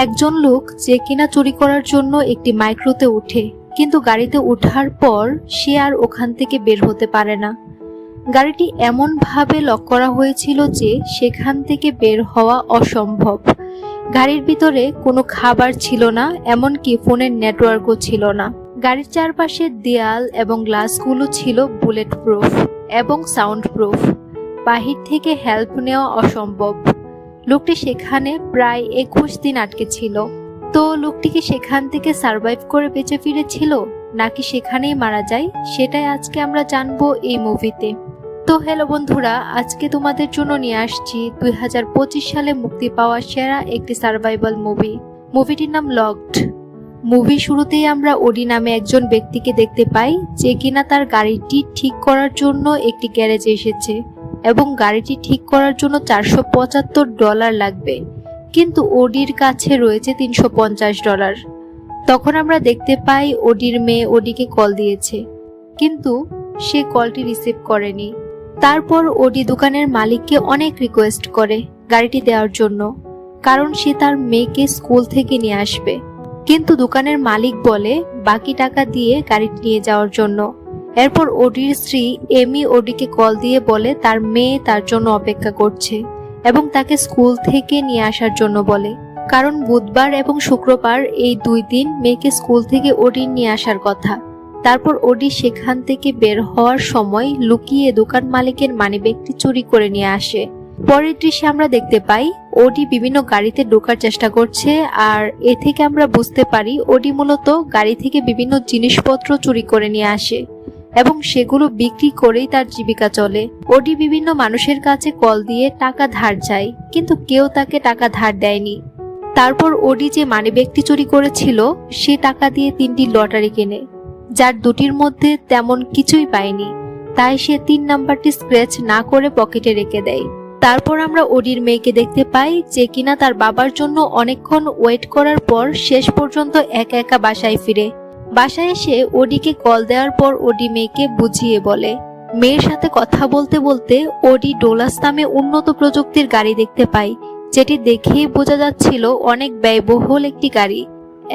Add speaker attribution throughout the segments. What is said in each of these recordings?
Speaker 1: একজন লোক যে কিনা চুরি করার জন্য একটি মাইক্রোতে ওঠে, কিন্তু গাড়িতে ওঠার পর সে আর ওখান থেকে বের হতে পারে না। গাড়িটি এমন ভাবে লক করা হয়েছিল যে সেখান থেকে বের হওয়া অসম্ভব। গাড়ির ভিতরে কোনো খাবার ছিল না, এমনকি ফোনের নেটওয়ার্কও ছিল না। গাড়ির চারপাশের দেয়াল এবং গ্লাসগুলো ছিল বুলেট প্রুফ এবং সাউন্ড প্রুফ। বাহির থেকে হেল্প নেওয়া অসম্ভব। লোকটি সেখানে প্রায় 21 দিন আটকে ছিল। তো লোকটি কি সেখান থেকে সার্ভাইভ করে বেঁচে ফিরেছিল নাকি সেখানেই মারা যায়, সেটাই আজকে আমরা জানবো এই মুভিতে। তো হ্যালো বন্ধুরা, আজকে তোমাদের জন্য নিয়ে আসছি 2025 সালে মুক্তি পাওয়া সেরা একটি সার্ভাইভাল মুভি। মুভিটির নাম লকড। মুভি শুরুতেই আমরা ওডি নামে একজন ব্যক্তিকে দেখতে পাই, যে কিনা তার গাড়িটি ঠিক করার জন্য একটি গ্যারেজে এসেছে এবং গাড়িটি ঠিক করার জন্য $475 লাগবে, কিন্তু ওডির কাছে রয়েছে $350। তখন আমরা দেখতে পাই ওডির মেয়ে ওডিকে কল দিয়েছে, কিন্তু সে কলটি রিসিভ করেনি। তারপর ওডি দোকানের মালিককে অনেক রিকোয়েস্ট করে গাড়িটি দেওয়ার জন্য, কারণ সে তার মেয়েকে স্কুল থেকে নিয়ে আসবে। কিন্তু দোকানের মালিক বলে বাকি টাকা দিয়ে গাড়িটি নিয়ে যাওয়ার জন্য। এরপর ওডির স্ত্রী এমি ওডিকে কল দিয়ে বলে তার মেয়ে তার জন্য অপেক্ষা করছে এবং তাকে স্কুল থেকে নিয়ে আসার জন্য বলে, কারণ বুধবার এবং শুক্রবার এই 2 দিন মেয়েকে স্কুল থেকে ওডি নিয়ে আসার কথা। তারপর ওডি সেখান থেকে বের হওয়ার সময় লুকিয়ে দোকান মালিকের মানিব্যাগটি চুরি করে নিয়ে আসে। পরের দৃশ্যে আমরা দেখতে পাই ওডি বিভিন্ন গাড়িতে ঢোকার চেষ্টা করছে, আর এ থেকে আমরা বুঝতে পারি ওডি মূলত গাড়ি থেকে বিভিন্ন জিনিসপত্র চুরি করে নিয়ে আসে এবং সেগুলো বিক্রি করেই তার জীবিকা চলে। ওডি বিভিন্ন মানুষের কাছে কল দিয়ে টাকা ধার চায়, কিন্তু কেউ তাকে টাকা ধার দেয়নি। তারপর ওডি যে মানিব্যাগটি চুরি করেছিল সে টাকা দিয়ে 3টি লটারি কেনে, যার 2টির মধ্যে তেমন কিছুই পায়নি। তাই সে 3 নাম্বারটি স্ক্র্যাচ না করে পকেটে রেখে দেয়। তারপর আমরা ওডির মেয়েকে দেখতে পাই, যে কিনা তার বাবার জন্য অনেকক্ষণ ওয়েট করার পর শেষ পর্যন্ত একা একা বাসায় ফিরে। বাসায় এসে ওডিকে কল দেওয়ার পর ওডি মেয়েকে বুঝিয়ে বলে। মেয়ের সাথে কথা বলতে বলতে ওডি ডোলাস নামে উন্নত প্রযুক্তির গাড়ি দেখতে পায়, যেটি দেখেই বোঝা যাচ্ছিল অনেক ব্যয়বহুল একটি গাড়ি,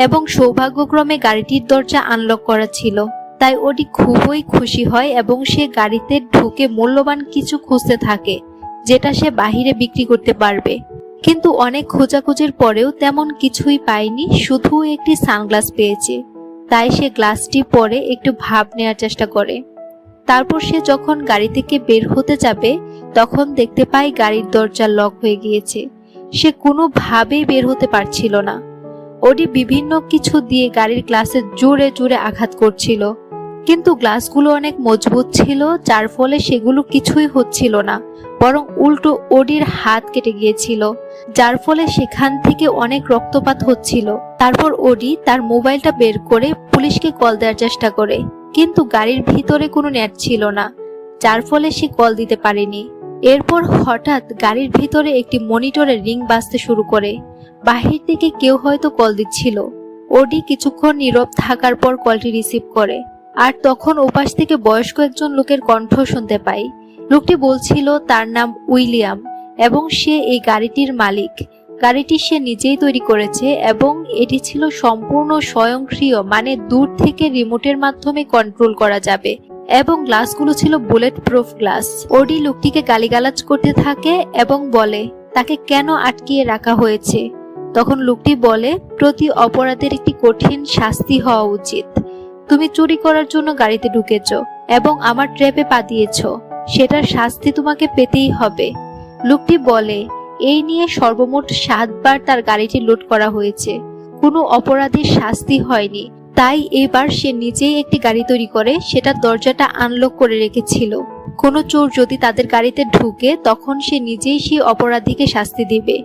Speaker 1: এবং সৌভাগ্যক্রমে গাড়িটির দরজা আনলক করা ছিল। তাই ওডি খুবই খুশি হয় এবং সে গাড়িতে ঢুকে মূল্যবান কিছু খুঁজতে থাকে, যেটা সে বাহিরে বিক্রি করতে পারবে। কিন্তু অনেক খোঁজাখুঁজির পরেও তেমন কিছুই পায়নি, শুধু একটি সানগ্লাস পেয়েছে। তাই সে গ্লাসটি পরে একটু ভাব নেওয়ার চেষ্টা করে। তারপর সে যখন গাড়ি থেকে বের হতে যাবে তখন দেখতে পায় গাড়ির দরজা লক হয়ে গিয়েছে। সে কোনোভাবেই বের হতে পারছিল না। ওডি বিভিন্ন কিছু দিয়ে গাড়ির গ্লাসে জোরে জোরে আঘাত করছিল, কিন্তু গ্লাসগুলো অনেক মজবুত ছিল, যার ফলে সেগুলো কিছুই হচ্ছিল না, বরং উল্টো ওডির হাত কেটে গিয়েছিল, যার ফলে সেখান থেকে অনেক রক্তপাত হচ্ছিল। তারপর ওডি তার মোবাইলটা বের করে পুলিশকে কল দেওয়ার চেষ্টা করে, কিন্তু গাড়ির ভিতরে কোনো নেট ছিল না, যার ফলে সে কল দিতে পারেনি। এরপর হঠাৎ গাড়ির ভিতরে একটি মনিটরে রিং বাজতে শুরু করে। বাহির থেকে কেউ হয়তো কল দিচ্ছিল। ওডি কিছুক্ষণ নীরব থাকার পর কলটি রিসিভ করে, আর তখন ওপাশ থেকে বয়স্ক একজন লোকের কণ্ঠ শুনতে পাই। লোকটি বলছিল তার নাম উইলিয়াম এবং সে এই গাড়িটির মালিক। গাড়িটি সে নিজেই তৈরি করেছে এবং এটি ছিল সম্পূর্ণ স্বয়ংক্রিয়, মানে দূর থেকে রিমোটের মাধ্যমে কন্ট্রোল করা যাবে, এবং গ্লাসগুলো ছিল বুলেট প্রুফ গ্লাস। ওডি লোকটিকে গালিগালাজ করতে থাকে এবং বলে তাকে কেন আটকিয়ে রাখা হয়েছে। তখন লোকটি বলে প্রতি অপরাধের একটি কঠিন শাস্তি হওয়া উচিত। তুমি চুরি করার জন্য গাড়িতে ঢুকেছ এবং আমার ট্র্যাপে পা দিয়েছ, সেটার শাস্তি তোমাকে পেতেই হবে। লোকটি বলে এই নিয়ে সর্বমোট 7 বার তার গাড়িটি লুট করা হয়েছে, কোনো অপরাধীর শাস্তি হয়নি। তাই এবার সে নিজেই একটি গাড়ি তৈরি করে সেটার দরজাটা আনলক করে রেখেছিল। কোনো চোর যদি তাদের গাড়িতে ঢুকে তখন সে নিজেই সেই অপরাধীকে শাস্তি দিবে।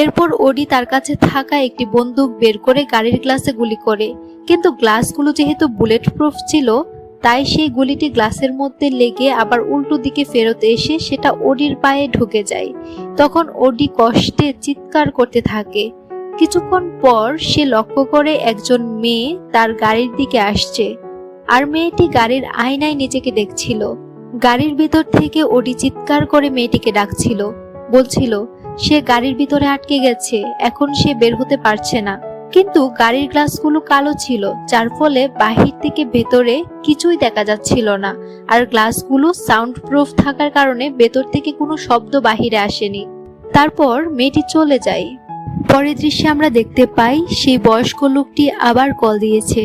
Speaker 1: এরপর ওডি তার কাছে থাকা একটি বন্দুক বের করে গাড়ির গ্লাসে গুলি করে, কিন্তু গ্লাসগুলো যেহেতু বুলেট প্রুফ ছিল তাই সেই গুলিটি গ্লাসের মধ্যে লেগে আবার উল্টো দিকে ফেরত এসে সেটা ওডির পায়ে ঢুকে যায়। তখন ওডি কষ্টে চিৎকার করতে থাকে। কিছুক্ষণ পর সে লক্ষ্য করে একজন মেয়ে তার গাড়ির দিকে আসছে, আর মেয়েটি গাড়ির আয়নায় নিজেকে দেখছিল। গাড়ির ভিতর থেকে ওডি চিৎকার করে মেয়েটিকে ডাকছিল, বলছিল সে গাড়ির ভিতরে আটকে গেছে, এখন সে বের হতে পারছে না। কিন্তু গাড়ির গ্লাসগুলো কালো ছিল, যার ফলে বাহির থেকে ভেতরে কিছুই দেখা যাচ্ছিল না। আর গ্লাসগুলো সাউন্ড প্রুফ থাকার কারণে ভেতর থেকে কোনো শব্দ বাহিরে আসেনি। তারপর মেয়েটি চলে যায়। পরের দৃশ্যে আমরা দেখতে পাই সেই বয়স্ক লোকটি আবার কল দিয়েছে।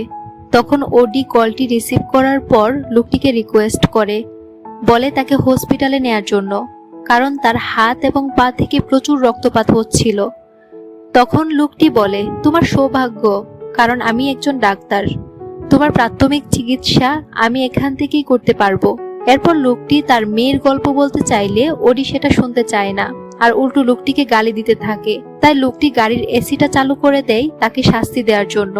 Speaker 1: তখন ওডি কলটি রিসিভ করার পর লোকটিকে রিকোয়েস্ট করে, বলে তাকে হসপিটালে নেয়ার জন্য, কারণ তার হাত এবং পা থেকে প্রচুর রক্তপাত হচ্ছিল। তখন লোকটি বলে, তোমার সৌভাগ্য, কারণ আমি একজন ডাক্তার, তোমার প্রাথমিক চিকিৎসা আমি এখান থেকেই করতে পারবো। এরপর লোকটি তার মেয়ের গল্প বলতে চাইলে ওডি সেটা শুনতে চায় না, আর উল্টো লোকটিকে গালি দিতে থাকে। তাই লোকটি গাড়ির এসিটা চালু করে দেয় তাকে শাস্তি দেওয়ার জন্য।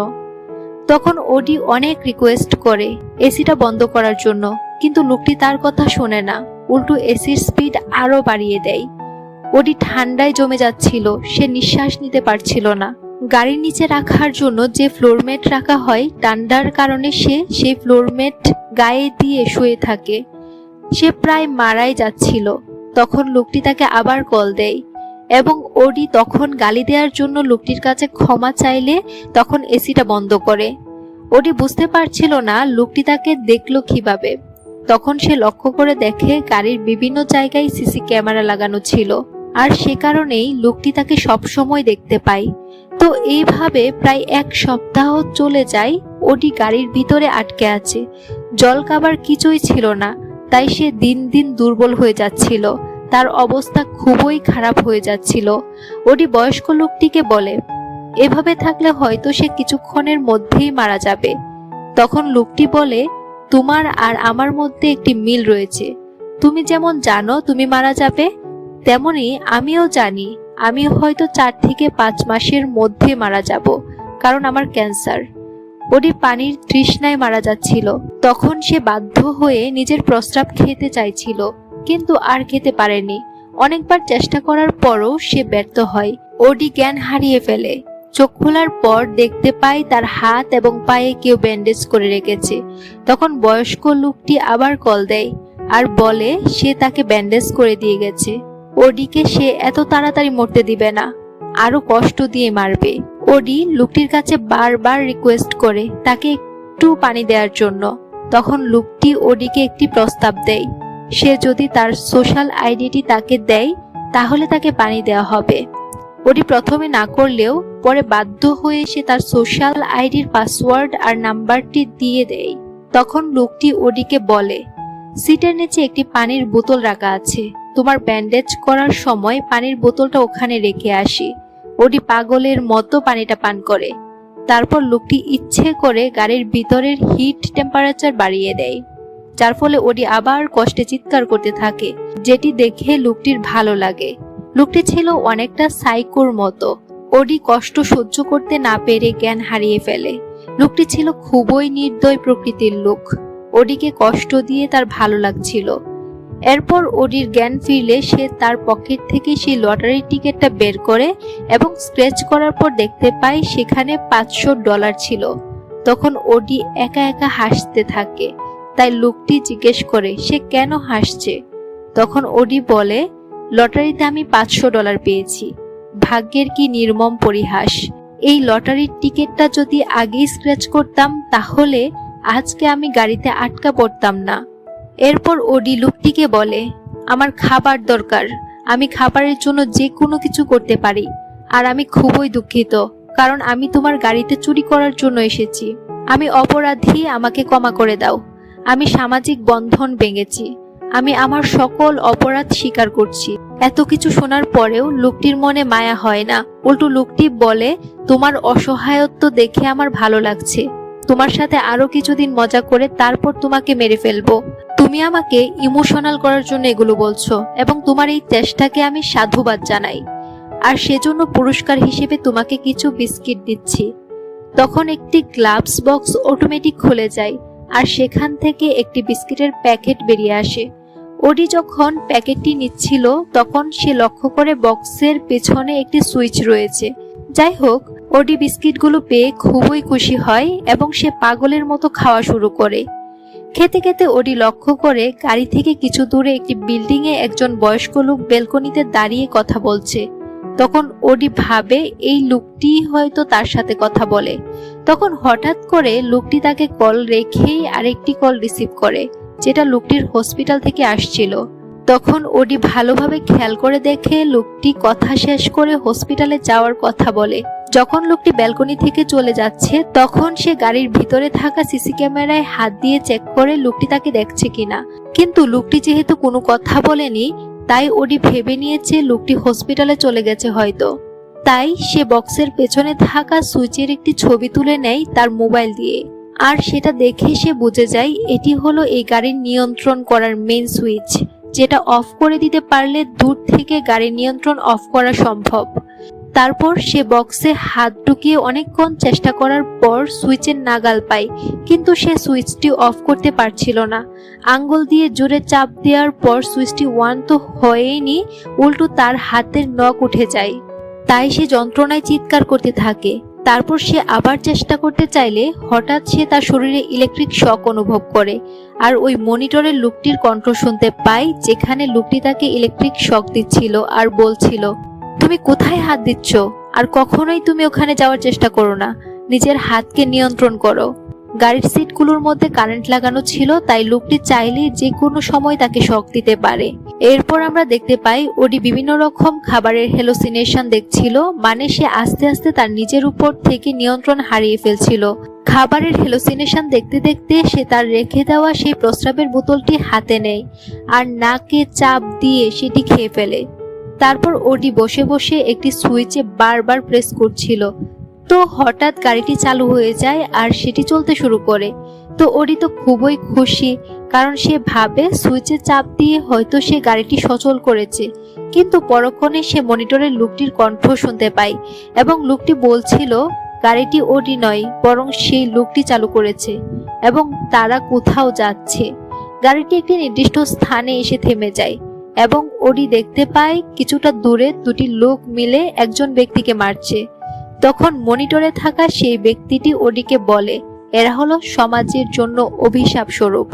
Speaker 1: তখন ওডি অনেক রিকোয়েস্ট করে এসিটা বন্ধ করার জন্য, কিন্তু লোকটি তার কথা শোনে না, উল্টো এসির স্পিড আরো বাড়িয়ে দেয়। ওডি ঠান্ডায় জমে যাচ্ছিল, সে নিঃশ্বাস নিতে পারছিল না। গাড়ির নিচে রাখার জন্য যে ফ্লোরম্যাট রাখা হয়, ঠান্ডার কারণে সে সেই ফ্লোরম্যাট গায়ে দিয়ে শুয়ে থাকে। সে প্রায় মারাই যাচ্ছিল। তখন লোকটি তাকে আবার কল দেয় এবং ওডি তখন গালি দেওয়ার জন্য লোকটির কাছে ক্ষমা চাইলে তখন এসিটা বন্ধ করে। ওডি বুঝতে পারছিল না লোকটি তাকে দেখলো কিভাবে। তখন সে লক্ষ্য করে দেখে গাড়ির বিভিন্ন জায়গায় সিসি ক্যামেরা লাগানো ছিল, আর সে কারণেই লোকটি তাকে সবসময় দেখতে পায়। তো এইভাবে প্রায় 1 সপ্তাহ চলে যায়। ওডি গাড়ির ভিতরে আটকে আছে, জল খাবার কিছুই ছিল না, তাই সে দিন দিন দুর্বল হয়ে যাচ্ছিল। তার অবস্থা খুবই খারাপ হয়ে যাচ্ছিল। ওডি বয়স্ক লোকটিকে বলে, এভাবে থাকলে হয়তো সে কিছুক্ষণের মধ্যেই মারা যাবে। তখন লোকটি বলে, তোমার আর আমার মধ্যে একটি মিল রয়েছে। তুমি যেমন জানো তুমি মারা যাবে, তেমনি আমিও জানি আমি হয়তো 4 থেকে 5 মাসের মধ্যে মারা যাব, কারণ আমার ক্যান্সার। ওডি পানির তৃষ্ণায় মারা যাচ্ছিল। তখন সে বাধ্য হয়ে নিজের প্রস্রাব খেতে চাইছিল, কিন্তু আর খেতে পারেনি। অনেকবার চেষ্টা করার পরও সে ব্যর্থ হয়। ওডি জ্ঞান হারিয়ে ফেলে। চোখ খোলার পর দেখতে পায় তার হাত এবং পায়ে কেউ ব্যান্ডেজ করে রেখেছে। তখন বয়স্ক লোকটি আবার কল দেয় আর বলে সে তাকে ব্যান্ডেজ করে দিয়ে গেছে। ওডিকে সে এত তাড়াতাড়ি মরতে দিবে না, আরো কষ্ট দিয়ে মারবে। ওডি লোকটির কাছে বারবার রিকোয়েস্ট করে তাকে একটু পানি দেওয়ার জন্য। তখন লোকটি ওডিকে একটি প্রস্তাব দেয়, সে যদি তার সোশ্যাল আইডিটি তাকে দেয় তাহলে তাকে পানি দেওয়া হবে। ওডি প্রথমে না করলেও পরে বাধ্য হয়ে সে তার সোশ্যাল আইডির পাসওয়ার্ড আর নাম্বারটি দিয়ে দেয়। তখন লোকটি ওডিকে বলে, সিটের নিচে একটি পানির বোতল রাখা আছে, তোমার ব্যান্ডেজ করার সময় পানির বোতলটা ওখানে রেখে আসি। ওডি পাগলের মতো পানিটা পান করে। তারপর লোকটি ইচ্ছে করে গাড়ির ভিতরের হিট টেম্পারেচার বাড়িয়ে দেয়, যার ফলে ওডি আবার কষ্টে চিৎকার করতে থাকে, যেটি দেখে লোকটির ভালো লাগে। লোকটি ছিল অনেকটা সাইকোর মতো। ওডি কষ্ট সহ্য করতে না পেরে জ্ঞান হারিয়ে ফেলে। লোকটি ছিল খুবই নির্দয় প্রকৃতির লোক। ওডিকে কষ্ট দিয়ে তার ভালো লাগছিল। এরপর ওডির জ্ঞান ফিরলে সে তার পকেট থেকে সেই লটারির টিকিটটা বের করে এবং স্ক্র্যাচ করার পর দেখতে পায় সেখানে $500 ছিল। তখন ওডি একা একা হাসতে থাকে। তাই লোকটি জিজ্ঞেস করে সে কেন হাসছে। তখন ওডি বলে, লটারিতে আমি $500 পেয়েছি। ভাগ্যের কি নির্মম পরিহাস। এই লটারির টিকিটটা যদি আগেই স্ক্র্যাচ করতাম তাহলে আজকে আমি গাড়িতে আটকা পড়তাম না। এরপর ওডি লোকটিকে বলে, আমার খাবার দরকার, আমি খাবারের জন্য যে কোনো কিছু করতে পারি। আর আমি খুবই দুঃখিত, কারণ আমি তোমার গাড়িতে চুরি করার জন্য এসেছি। আমি অপরাধী, আমাকে ক্ষমা করে দাও। আমি সামাজিক বন্ধন ভেঙেছি। আমি আমার সকল অপরাধ স্বীকার করছি। এত কিছু শোনার পরেও লোকটির মনে মায়া হয় না। উল্টো লোকটি বলে, তোমার অসহায়ত্ব দেখে আমার ভালো লাগছে। তোমার সাথে আরো কিছুদিন মজা করে তারপর তোমাকে মেরে ফেলবো। তুমি আমাকে ইমোশনাল করার জন্য এগুলো বলছো এবং তোমার এই চেষ্টাকে আমি সাধুবাদ জানাই। আর সেজন্য পুরস্কার হিসেবে তোমাকে কিছু বিস্কিট দিচ্ছি। তখন একটি গ্লাভস বক্স অটোমেটিক খুলে যায় আর সেখান থেকে একটি বিস্কিটের প্যাকেট বেরিয়ে আসে। ওডি যখন প্যাকেটটি নিচ্ছিল তখন সে লক্ষ্য করে বক্সের পেছনে একটি সুইচ রয়েছে। যাই হোক, ওডি বিস্কিটগুলো পেয়ে খুবই খুশি হয় এবং সে পাগলের মতো খাওয়া শুরু করে। খেতে খেতে ওডি লক্ষ্য করে গাড়ি থেকে কিছু দূরে একটি বিল্ডিং এ একজন বয়স্ক লোক ব্যালকনিতে দাঁড়িয়ে কথা বলছে। তখন ওডি ভাবে এই লোকটি হয়তো তার সাথে কথা বলে। তখন হঠাৎ করে লোকটি তাকে কল রেখেই আরেকটি কল রিসিভ করে, যেটা লোকটির হসপিটাল থেকে আসছিল। তখন ওডি ভালোভাবে খেয়াল করে দেখে লোকটি কথা শেষ করে হসপিটালে যাওয়ার কথা বলে। যখন লোকটি ব্যালকনি থেকে চলে যাচ্ছে তখন সে গাড়ির ভিতরে থাকা সিসি ক্যামেরায় হাত দিয়ে চেক করে লোকটি তাকে দেখছে কিনা। কিন্তু লোকটি যেহেতু কোনো কথা বলেনি, তাই ওডি ভেবে নিয়েছে লোকটি হসপিটালে চলে গেছে হয়তো। তাই সে বক্সের পেছনে থাকা সুইচের একটি ছবি তুলে নেয় তার মোবাইল দিয়ে। আর সেটা দেখে সে বুঝে যায় এটি হলো এই গাড়ির নিয়ন্ত্রণ করার মেইন সুইচ, যেটা অফ করে দিতে পারলে দূর থেকে গাড়ির নিয়ন্ত্রণ অফ করা সম্ভব। তারপর সে বক্সে হাত ঢুকিয়ে অনেকক্ষণ চেষ্টা করার পর সুইচের নাগাল পায়, কিন্তু সে সুইচটি অফ করতে পারছিল না। আঙ্গুল দিয়ে জোরে চাপ দেওয়ার পর সুইচটি অন তো হয়নি, উল্টো তার হাতের নখ উঠে যায়। তাই সে যন্ত্রণায় চিৎকার করতে থাকে। তারপর সে আবার চেষ্টা করতে চাইলে হঠাৎ সে তার শরীরে ইলেকট্রিক শক অনুভব করে, আর ওই মনিটরের লোকটির কণ্ঠ শুনতে পায়, যেখানে লোকটি তাকে ইলেকট্রিক শক দিচ্ছিল আর বলছিল, তুমি কোথায় হাত দিচ্ছ? আর কখনোই তুমি ওখানে যাওয়ার চেষ্টা করো না, নিজের হাতকে নিয়ন্ত্রণ করো। গাড়ির সিটগুলোর মধ্যে কারেন্ট লাগানো ছিল, তাই লোকটি চাইলে যে কোনো সময় তাকে শক দিতে পারে। এরপর আমরা দেখতে পাই ওডি বিভিন্ন রকম খাবারের হ্যালুসিনেশন দেখছিল, মানে সে আস্তে আস্তে তার নিজের উপর থেকে নিয়ন্ত্রণ হারিয়ে ফেলছিল। খাবারের হ্যালুসিনেশন দেখতে দেখতে সে তার রেখে দেওয়া সেই প্রস্রাবের বোতলটি হাতে নেয় আর নাকে চাপ দিয়ে সেটি খেয়ে ফেলে। তারপর ওডি বসে বসে একটি সুইচে বারবার প্রেস করছিল। তো হঠাৎ গাড়িটি চালু হয়ে যায় আর সেটি চলতে শুরু করে। তো ওডি তো খুবই খুশি, কারণ সে ভাবে সুইচে চাপ দিয়ে হয়তো সে গাড়িটি সচল করেছে। কিন্তু পরক্ষণে সে মনিটরের লোকটির কণ্ঠ শুনতে পায় এবং লোকটি বলছিল গাড়িটি ওডি নয়, বরং সেই লোকটি চালু করেছে এবং তারা কোথাও যাচ্ছে। গাড়িটি একটি নির্দিষ্ট স্থানে এসে থেমে যায় এবং ওডি দেখতে পায় কিছুটা দূরে দুটি লোক মিলে একজন ব্যক্তিকে মারছে। তখন মনিটরে থাকা সেই ব্যক্তিটি ওডিকে বলে এরা হলো সমাজের জন্য অভিশাপ স্বরূপ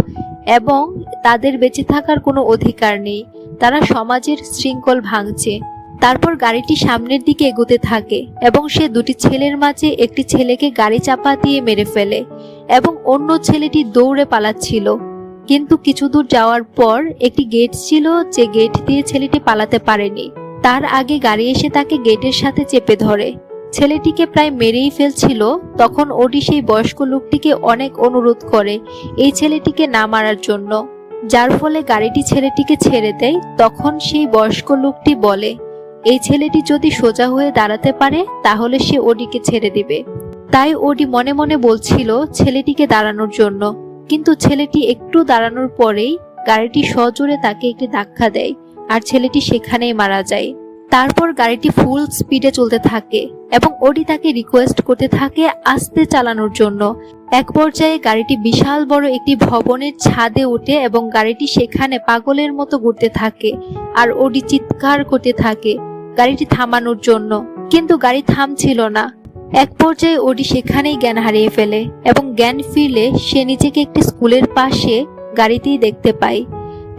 Speaker 1: এবং তাদের বেঁচে থাকার কোনো অধিকার নেই, তারা সমাজের শৃঙ্খল ভাঙছে। তারপর গাড়িটি সামনের দিকে এগোতে থাকে এবং সে দুটি ছেলের মাঝে একটি ছেলেকে গাড়ি চাপা দিয়ে মেরে ফেলে এবং অন্য ছেলেটি দৌড়ে পালাচ্ছিল। কিন্তু কিছু দূর যাওয়ার পর একটি গেট ছিল, যে গেট দিয়ে ছেলেটি পালাতে পারেনি। তার আগে গাড়ি এসে তাকে গেটের সাথে চেপে ধরে। ছেলেটিকে প্রায় মেরেই ফেলছিল। তখন ওডি সেই বয়স্ক লোকটিকে অনেক অনুরোধ করে এই ছেলেটিকে না মারার জন্য, যার ফলে গাড়িটি ছেলেটিকে ছেড়ে দেয়। তখন সেই বয়স্ক লোকটি বলে এই ছেলেটি যদি সোজা হয়ে দাঁড়াতে পারে তাহলে সে ওডিকে ছেড়ে দিবে। তাই ওডি মনে মনে বলছিল ছেলেটিকে দাঁড়ানোর জন্য, কিন্তু ছেলেটি একটু দাঁড়ানোর পরেই গাড়িটি সজোরে তাকে একটি ধাক্কা দেয় আর ছেলেটি সেখানেই মারা যায়। তারপর গাড়িটি ফুল স্পিডে চলতে থাকে এবং ওডি তাকে রিকোয়েস্ট করতে থাকে আস্তে চালানোর জন্য। এক পর্যায়ে গাড়িটি বিশাল বড় একটি ভবনের ছাদে ওঠে এবং গাড়িটি সেখানে পাগলের মতো ঘুরতে থাকে আর ওডি চিৎকার করতে থাকে গাড়িটি থামানোর জন্য, কিন্তু গাড়ি থামছিল না। এক পর্যায়ে ওডি সেখানেই জ্ঞান হারিয়ে ফেলে এবং জ্ঞান ফিরলে সে নিজেকে একটি স্কুলের পাশে গাড়িতেই দেখতে পায়।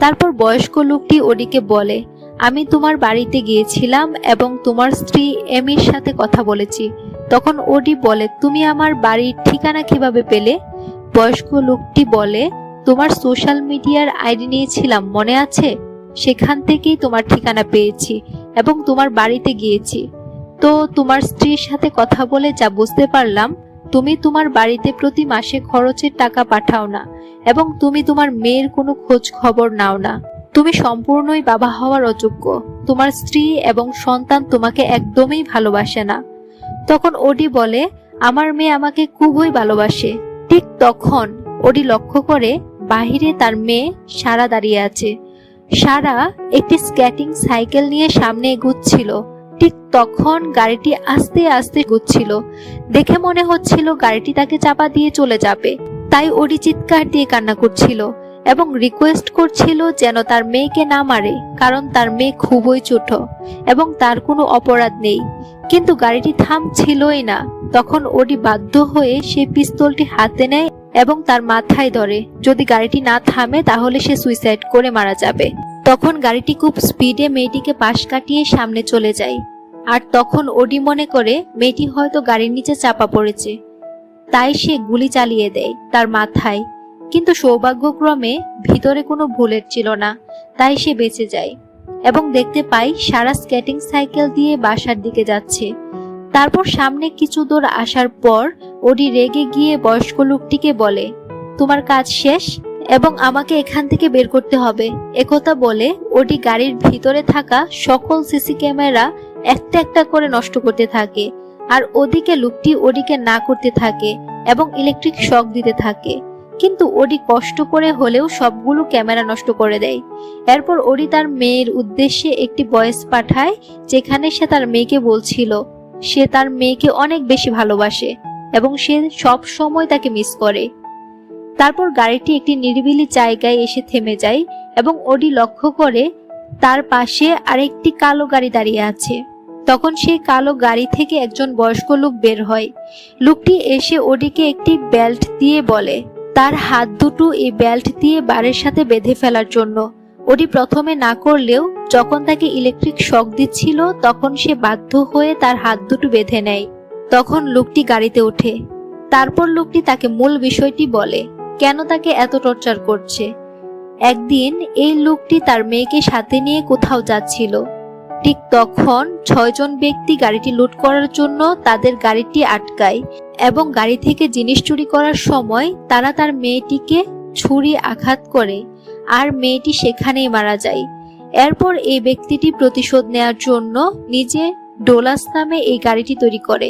Speaker 1: তারপর বয়স্ক লোকটি ওডিকে বলে আমি তোমার বাড়িতে গিয়েছিলাম এবং তোমার স্ত্রী এমির সাথে কথা বলেছি। তখন ওডি বলে তুমি আমার বাড়ির ঠিকানা কিভাবে পেলে? বয়স্ক লোকটি বলে তোমার সোশ্যাল মিডিয়ার আইডি নিয়েছিলাম, মনে আছে? সেখান থেকেই তোমার ঠিকানা পেয়েছি এবং তোমার বাড়িতে গিয়েছি। তো তোমার স্ত্রীর সাথে কথা বলে যা বুঝতে পারলাম, তুমি তোমার বাড়িতে প্রতি মাসে খরচের টাকা পাঠাও না এবং তুমি তোমার মেয়ের কোনো খোঁজ খবর নাও না। তুমি সম্পূর্ণই বাবা হওয়ার অযোগ্য। তোমার স্ত্রী এবং সন্তান তোমাকে একদমই ভালোবাসে না। তখন ওডি বলে আমার মেয়ে আমাকে খুবই ভালোবাসে। ঠিক তখন ওডি লক্ষ্য করে বাহিরে তার মেয়ে সারা দাঁড়িয়ে আছে। সারা একটি স্কেটিং সাইকেল নিয়ে সামনে এগুচ্ছিল। ঠিক তখন গাড়িটি আস্তে আস্তে এগুচ্ছিল। দেখে মনে হচ্ছিল গাড়িটি তাকে চাপা দিয়ে চলে যাবে। তাই ওডি চিৎকার দিয়ে কান্না করছিল এবং রিকোয়েস্ট করছিল যেন তার মেয়েকে না মারে, কারণ তার মেয়ে খুবই ছোট এবং তার কোনো অপরাধ নেই। কিন্তু গাড়িটি থামছিলই না। তখন ওডি বাধ্য হয়ে সে পিস্তলটি হাতে নেয় এবং তার মাথায় ধরে, যদি গাড়িটি না থামে তাহলে সে সুইসাইড করে মারা যাবে। তখন গাড়িটি খুব স্পিডে মেয়েটিকে পাশ কাটিয়ে সামনে চলে যায় আর তখন ওডি মনে করে মেয়েটি হয়তো গাড়ির নিচে চাপা পড়েছে, তাই সে গুলি চালিয়ে দেয় তার মাথায়। কিন্তু সৌভাগ্যক্রমে ভিতরে কোনো বুলেট ছিল না, তাই সে বেঁচে যায় এবং দেখতে পাই সারা স্কেটিং সাইকেল দিয়ে বাসার দিকে যাচ্ছে। তারপর সামনে কিছু দূর আসার পর ওডি রেগে গিয়ে বয়স্ক লোকটিকে বলে, তোমার কাজ শেষ এবং আমাকে এখান থেকে বের করতে হবে। একথা বলে ওডি গাড়ির ভিতরে থাকা সকল সিসি ক্যামেরা একটা একটা করে নষ্ট করতে থাকে, আর ওদিকে লোকটি ওডিকে না করতে থাকে এবং ইলেকট্রিক শক দিতে থাকে। কিন্তু ওডি কষ্ট করে হলেও সবগুলো ক্যামেরা নষ্ট করে দেয়। এরপর ওডি তার মেয়ের উদ্দেশ্যে একটি ভয়েস পাঠায়, যেখানে সে তার মেয়েকে বলছিল সে তার মেয়েকে অনেক বেশি ভালোবাসে এবং সে সব সময় তাকে মিস করে। তারপর গাড়িটি একটি নিরিবিলি জায়গায় এসে থেমে যায় এবং ওডি লক্ষ্য করে তার পাশে আরেকটি কালো গাড়ি দাঁড়িয়ে আছে। তখন সেই কালো গাড়ি থেকে একজন বয়স্ক লোক বের হয়। লোকটি এসে ওডিকে একটি বেল্ট দিয়ে বলে তার হাত দুটো এই বেল্ট দিয়ে বারের সাথে বেঁধে ফেলার জন্য। ওডি প্রথমে না করলেও যখন তাকে ইলেকট্রিক শক দিচ্ছিল তখন সে বাধ্য হয়ে তার হাত দুটো বেঁধে নেয়। তখন লোকটি গাড়িতে ওঠে। তারপর লোকটি তাকে মূল বিষয়টি বলে কেন তাকে এত টর্চার করছে। একদিন এই লোকটি তার মেয়েকে সাথে নিয়ে কোথাও যাচ্ছিল। ঠিক তখন 6 জন ব্যক্তি গাড়িটি লুট করার জন্য তাদের গাড়িটি আটকায় এবং গাড়ি থেকে জিনিস চুরি করার সময় তারা তার মেয়েটিকে ছুরি আঘাত করে, আর মেয়েটি সেখানেই মারা যায়। এরপর এই ব্যক্তিটি প্রতিশোধ নেয়ার জন্য নিজে ডোলাস নামে এই গাড়িটি তৈরি করে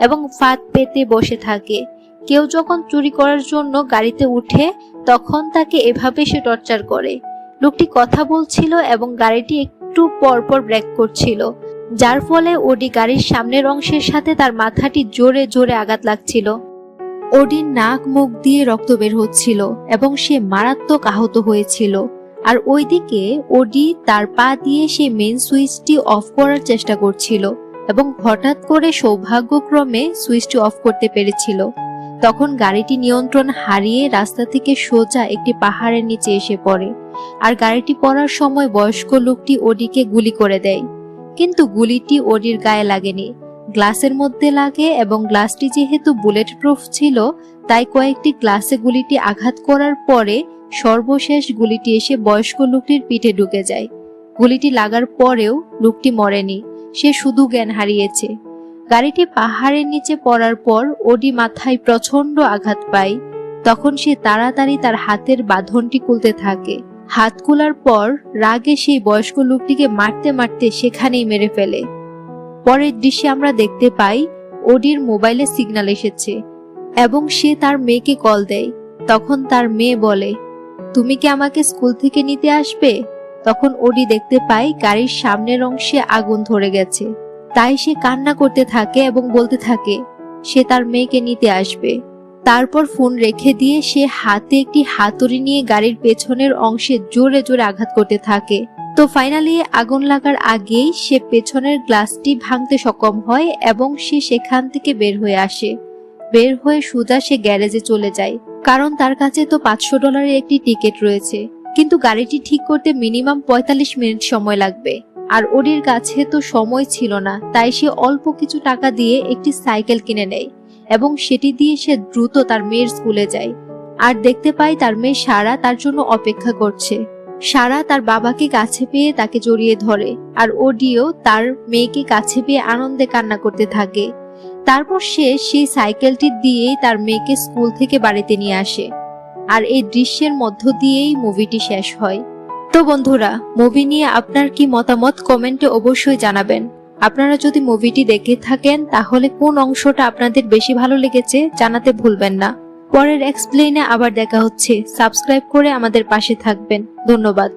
Speaker 1: এবং ফাঁদ পেতে বসে থাকে। কেউ যখন চুরি করার জন্য গাড়িতে উঠে তখন তাকে এভাবে সে টর্চার করে। লোকটি কথা বলছিল এবং গাড়িটি একটু পরপর ব্রেক করছিল, যার ফলে ওডি গাড়ির সামনের অংশের সাথে তার মাথাটি জোরে জোরে আঘাত লাগছিল। ওডির নাক মুখ দিয়ে রক্ত বের হচ্ছিল এবং সে মারাত্মক আহত হয়েছিল। আর ওইদিকে ওডি তার পা দিয়ে সেই মেইন সুইচটি অফ করার চেষ্টা করছিল এবং হঠাৎ করে সৌভাগ্যক্রমে সুইচটি অফ করতে পেরেছিল। তখন গাড়িটি নিয়ন্ত্রণ হারিয়ে রাস্তা থেকে সোজা একটি পাহাড়ের নিচে এসে পড়ে, আর গাড়িটি পড়ার সময় বয়স্ক লোকটি ওডিকে গুলি করে দেয়। কিন্তু গুলিটি ওডির গায়ে লাগেনি, গ্লাসের মধ্যে লাগে এবং গ্লাসটি যেহেতু বুলেট প্রুফ ছিল তাই কয়েকটি গ্লাসে গুলিটি আঘাত করার পরে সর্বশেষ গুলিটি এসে বয়স্ক লোকটির পিঠে ঢুকে যায়। গুলিটি লাগার পরেও লোকটি মরেনি, সে শুধু জ্ঞান হারিয়েছে। গাড়িটি পাহাড়ের নিচে পড়ার পর ওডি মাথায় প্রচন্ড আঘাত পায়। তখন সে তাড়াতাড়ি তার হাতের বাঁধনটি খুলতে থাকে। হাত খোলার পর রাগে সেই বয়স্ক লোকটিকে মারতে মারতে সেখানেই মেরে ফেলে। পরের দৃশ্যে আমরা দেখতে পাই ওডির মোবাইলে সিগন্যাল এসেছে এবং সে তার মেয়েকে কল দেয়। তখন তার মেয়ে বলে, তুমি কি আমাকে স্কুল থেকে নিতে আসবে? তখন ওডি দেখতে পায় গাড়ির সামনের অংশে আগুন ধরে গেছে, তাই সে কান্না করতে থাকে এবং বলতে থাকে সে তার মেয়েকে নিতে আসবে। তারপর ফোন রেখে দিয়ে সে হাতে একটি হাতুড়ি নিয়ে গাড়ির পেছনের অংশে জোরে জোরে আঘাত করতে থাকে। তো ফাইনালি আগুন লাগার আগেই সে পেছনের গ্লাসটি ভাঙতে সক্ষম হয় এবং সে সেখান থেকে বের হয়ে আসে। বের হয়ে সোজা সে গ্যারেজে চলে যায়, কারণ তার কাছে তো $500 একটি টিকিট রয়েছে। কিন্তু গাড়িটি ঠিক করতে মিনিমাম 45 মিনিট সময় লাগবে, আর ওডির কাছে তো সময় ছিল না, তাই সে অল্প কিছু টাকা দিয়ে একটি সাইকেল কিনে নেয় এবং সেটি দিয়ে সে দ্রুত তার মেয়ের স্কুলে যায়। আর দেখতে পায় তার মেয়ে সারা তার জন্য অপেক্ষা করছে। সারা তার বাবাকে কাছে পেয়ে তাকে জড়িয়ে ধরে, আর ওডিও তার মেয়েকে কাছে পেয়ে আনন্দে কান্না করতে থাকে। তারপর সে সেই সাইকেলটি দিয়েই তার মেয়েকে স্কুল থেকে বাড়িতে নিয়ে আসে, আর এই দৃশ্যের মধ্য দিয়েই মুভিটি শেষ হয়। তো বন্ধুরা, মুভি নিয়ে আপনার কি মতামত কমেন্টে অবশ্যই জানাবেন। আপনারা যদি মুভিটি দেখে থাকেন তাহলে কোন অংশটা আপনাদের বেশি ভালো লেগেছে জানাতে ভুলবেন না। পরের এক্সপ্লেইনে আবার দেখা হচ্ছে। সাবস্ক্রাইব করে আমাদের পাশে থাকবেন। ধন্যবাদ।